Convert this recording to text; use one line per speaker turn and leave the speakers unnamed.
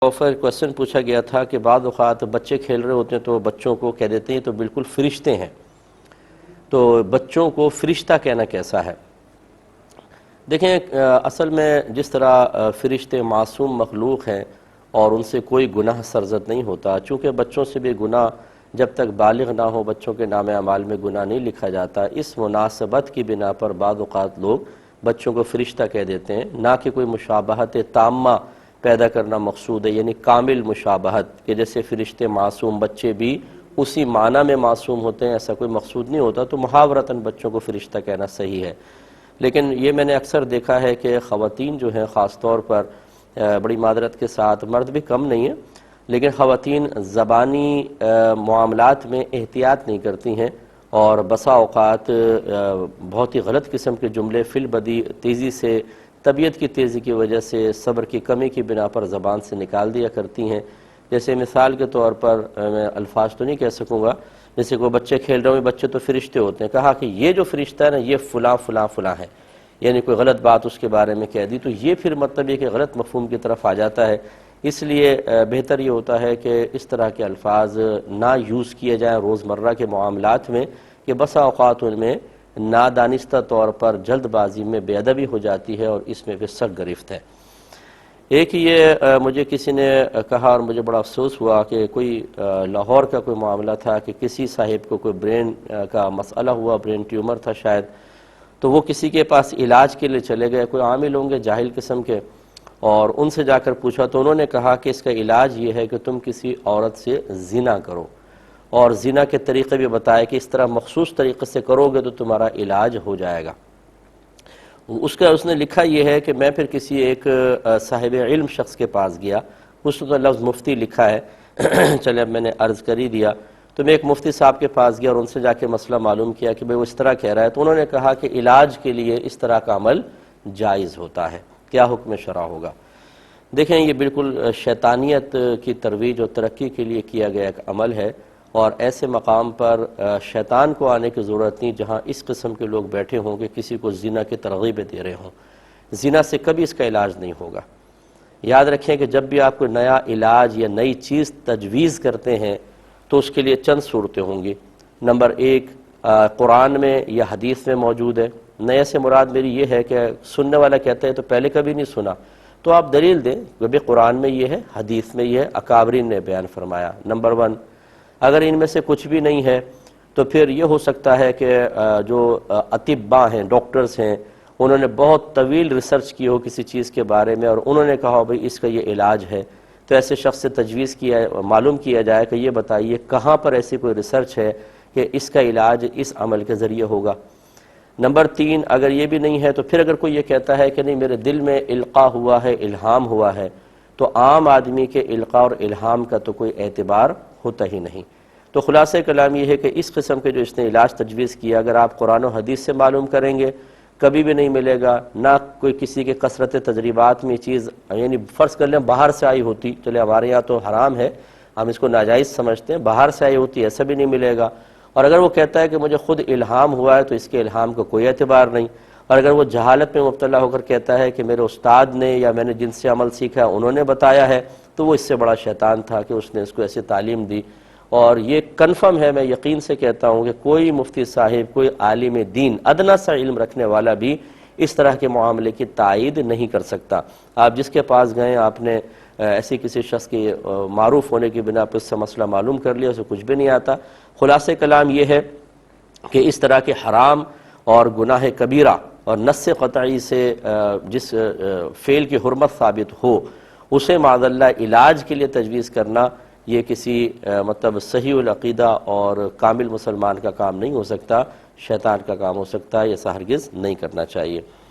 اور کوشچن پوچھا گیا تھا کہ بعض اوقات بچے کھیل رہے ہوتے ہیں تو بچوں کو کہہ دیتے ہیں تو بالکل فرشتے ہیں، تو بچوں کو فرشتہ کہنا کیسا ہے؟ دیکھیں، اصل میں جس طرح فرشتے معصوم مخلوق ہیں اور ان سے کوئی گناہ سرزد نہیں ہوتا، چونکہ بچوں سے بھی گناہ جب تک بالغ نہ ہو بچوں کے نام اعمال میں گناہ نہیں لکھا جاتا، اس مناسبت کی بنا پر بعض اوقات لوگ بچوں کو فرشتہ کہہ دیتے ہیں، نہ کہ کوئی مشابہت تامہ پیدا کرنا مقصود ہے، یعنی کامل مشابہت کہ جیسے فرشتے معصوم بچے بھی اسی معنی میں معصوم ہوتے ہیں، ایسا کوئی مقصود نہیں ہوتا، تو محاورتاً بچوں کو فرشتہ کہنا صحیح ہے۔ لیکن یہ میں نے اکثر دیکھا ہے کہ خواتین جو ہیں خاص طور پر بڑی معذرت کے ساتھ، مرد بھی کم نہیں ہیں، لیکن خواتین زبانی معاملات میں احتیاط نہیں کرتی ہیں اور بسا اوقات بہت ہی غلط قسم کے جملے فی البدیہہ تیزی سے، طبیعت کی تیزی کی وجہ سے، صبر کی کمی کی بنا پر زبان سے نکال دیا کرتی ہیں۔ جیسے مثال کے طور پر میں الفاظ تو نہیں کہہ سکوں گا، جیسے کوئی بچے کھیل رہے ہیں، بچے تو فرشتے ہوتے ہیں، کہا کہ یہ جو فرشتہ ہے نا یہ فلاں فلاں فلاں ہے، یعنی کوئی غلط بات اس کے بارے میں کہہ دی، تو یہ پھر مطلب یہ کہ غلط مفہوم کی طرف آ جاتا ہے۔ اس لیے بہتر یہ ہوتا ہے کہ اس طرح کے الفاظ نہ یوز کیے جائیں روزمرہ کے معاملات میں، کہ بسا اوقات ان میں نادانستہ طور پر جلد بازی میں بے ادبی ہو جاتی ہے اور اس میں پھر سخت گرفت ہے۔ ایک یہ مجھے کسی نے کہا اور مجھے بڑا افسوس ہوا کہ کوئی لاہور کا کوئی معاملہ تھا کہ کسی صاحب کو کوئی برین کا مسئلہ ہوا، برین ٹیومر تھا شاید، تو وہ کسی کے پاس علاج کے لیے چلے گئے، کوئی عامل ہوں گے جاہل قسم کے، اور ان سے جا کر پوچھا تو انہوں نے کہا کہ اس کا علاج یہ ہے کہ تم کسی عورت سے زنا کرو، اور زنا کے طریقے بھی بتائے کہ اس طرح مخصوص طریقے سے کرو گے تو تمہارا علاج ہو جائے گا۔ اس نے لکھا یہ ہے کہ میں پھر کسی ایک صاحب علم شخص کے پاس گیا، اس نے تو لفظ مفتی لکھا ہے، چلے اب میں نے عرض کر ہی دیا، تو میں ایک مفتی صاحب کے پاس گیا اور ان سے جا کے مسئلہ معلوم کیا کہ وہ اس طرح کہہ رہا ہے، تو انہوں نے کہا کہ علاج کے لیے اس طرح کا عمل جائز ہوتا ہے، کیا حکم شرع ہوگا؟ دیکھیں، یہ بالکل شیطانیت کی ترویج اور ترقی کے لیے کیا گیا ایک عمل ہے، اور ایسے مقام پر شیطان کو آنے کی ضرورت نہیں جہاں اس قسم کے لوگ بیٹھے ہوں کہ کسی کو زنا کی ترغیبیں دے رہے ہوں۔ زنا سے کبھی اس کا علاج نہیں ہوگا۔ یاد رکھیں کہ جب بھی آپ کوئی نیا علاج یا نئی چیز تجویز کرتے ہیں تو اس کے لیے چند صورتیں ہوں گی۔ نمبر ایک، قرآن میں یا حدیث میں موجود ہے۔ نئے سے مراد میری یہ ہے کہ سننے والا کہتا ہے تو پہلے کبھی نہیں سنا، تو آپ دلیل دیں کہ بھی قرآن میں یہ ہے، حدیث میں یہ ہے، اکابرین نے بیان فرمایا۔ نمبر ون، اگر ان میں سے کچھ بھی نہیں ہے تو پھر یہ ہو سکتا ہے کہ جو اطباء ہیں، ڈاکٹرز ہیں، انہوں نے بہت طویل ریسرچ کی ہو کسی چیز کے بارے میں اور انہوں نے کہا ہو بھئی اس کا یہ علاج ہے، تو ایسے شخص سے تجویز کیا، معلوم کیا جائے کہ یہ بتائیے کہاں پر ایسی کوئی ریسرچ ہے کہ اس کا علاج اس عمل کے ذریعے ہوگا۔ نمبر تین، اگر یہ بھی نہیں ہے تو پھر اگر کوئی یہ کہتا ہے کہ نہیں میرے دل میں القاء ہوا ہے، الہام ہوا ہے، تو عام آدمی کے القاء اور الہام کا تو کوئی اعتبار ہوتا ہی نہیں۔ تو خلاصہ کلام یہ ہے کہ اس قسم کے جو اس نے علاج تجویز کیا، اگر آپ قرآن و حدیث سے معلوم کریں گے کبھی بھی نہیں ملے گا، نہ کوئی کسی کے کثرت تجربات میں چیز، یعنی فرض کر لیں باہر سے آئی ہوتی، چلے ہمارے یہاں تو حرام ہے، ہم اس کو ناجائز سمجھتے ہیں، باہر سے آئی ہوتی ایسا بھی نہیں ملے گا۔ اور اگر وہ کہتا ہے کہ مجھے خود الہام ہوا ہے تو اس کے الہام کو کوئی اعتبار نہیں، اور اگر وہ جہالت میں مبتلا ہو کر کہتا ہے کہ میرے استاد نے یا میں نے جن سے عمل سیکھا انہوں نے بتایا ہے، تو وہ اس سے بڑا شیطان تھا کہ اس نے اس کو ایسی تعلیم دی۔ اور یہ کنفرم ہے، میں یقین سے کہتا ہوں کہ کوئی مفتی صاحب، کوئی عالم دین، ادنیٰ سا علم رکھنے والا بھی اس طرح کے معاملے کی تائید نہیں کر سکتا۔ آپ جس کے پاس گئے، آپ نے ایسی کسی شخص کے معروف ہونے کی بنا پر اس سے مسئلہ معلوم کر لیا، اسے کچھ بھی نہیں آتا۔ خلاصہ کلام یہ ہے کہ اس طرح کے حرام اور گناہ کبیرہ اور نص قطعی سے جس فعل کی حرمت ثابت ہو، اسے معاذ اللہ علاج کے لیے تجویز کرنا، یہ کسی مطلب صحیح العقیدہ اور کامل مسلمان کا کام نہیں ہو سکتا، شیطان کا کام ہو سکتا ہے، یہ ہرگز نہیں کرنا چاہیے۔